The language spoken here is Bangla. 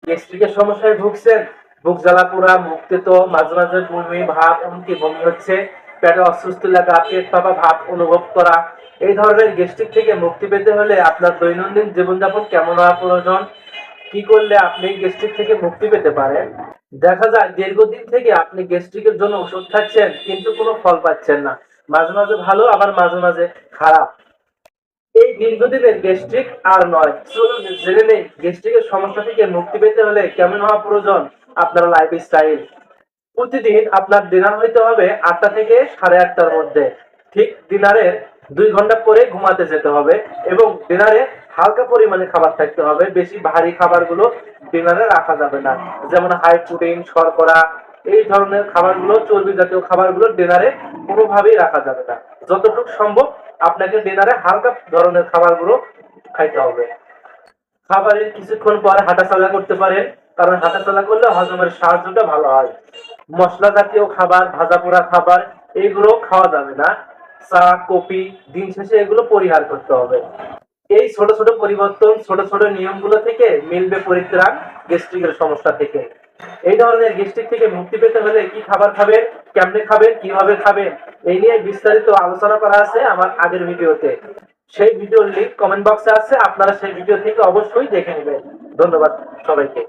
গ্যাস্ট্রিকের সমস্যায় ভুগছেন, বুক জ্বালা পোড়া, মুখ তেতো, মাঝে মাঝে বমি ভাব, এমনকি বমি হচ্ছে, পেটে অস্বস্তি লাগা, পেট ফাঁপা ভাব অনুভব করা, এই ধরনের গ্যাস্ট্রিক থেকে মুক্তি পেতে হলে আপনার দৈনন্দিন জীবনযাপন কেমন হওয়া প্রয়োজন, কি করলে আপনি গ্যাস্ট্রিক থেকে মুক্তি পেতে পারেন। দেখা যায় দীর্ঘদিন থেকে আপনি গ্যাস্ট্রিকের জন্য ওষুধ খাচ্ছেন কিন্তু কোনো ফল পাচ্ছেন না, মাঝে মাঝে ভালো আবার মাঝে মাঝে খারাপ। এই দীর্ঘদিনের গ্যাস্ট্রিক আর নয়, চলুন জেনে নেই গ্যাস্ট্রিকের সমস্যা থেকে মুক্তি পেতে হলে কেমন হওয়া প্রয়োজন আপনার লাইফস্টাইল। প্রতিদিন আপনার ডিনার হইতে হবে 8টা থেকে 8:30টার মধ্যে। ঠিক ডিনারের 2 ঘন্টা পরে ঘুমাতে যেতে হবে এবং ডিনারে হালকা পরিমাণে খাবার থাকতে হবে, বেশি ভারী খাবারগুলো ডিনারে রাখা যাবে না। যেমন হাই প্রোটিন, শর্করা, এই ধরনের খাবারগুলো, চর্বি জাতীয় খাবারগুলো ডিনারে কোনোভাবেই রাখা যাবে না। যতটুকু সম্ভব আপনাকে ডিনারে হালকা ধরনের খাবারগুলো খাইতে হবে। খাবারের কিছুক্ষণ পর হাঁটাচলা করতে পারেন, কারণ হাঁটাচলা করলে হজমের সাহায্যটা ভালো হয়। মশলা জাতীয় খাবার, ভাজা পোড়া খাবার, এগুলো খাওয়া যাবে না। চা, কফি, দিন শেষে এগুলো পরিহার করতে হবে। এই ছোট ছোট পরিবর্তন, ছোট ছোট নিয়মগুলো থেকে মিলবে পরিত্রাণ গ্যাস্ট্রিকের সমস্যা থেকে। এই ধরনের গ্যাস্ট্রিক থেকে মুক্তি পেতে হলে কি খাবার খাবেন, কেমনে খাবেন, কিভাবে খাবেন, এই নিয়ে বিস্তারিত আলোচনা করা আছে আমার আগের ভিডিওতে। সেই ভিডিওর লিংক কমেন্ট বক্সে আছে, আপনারা সেই ভিডিও থেকে অবশ্যই দেখে নেবেন। ধন্যবাদ সবাইকে।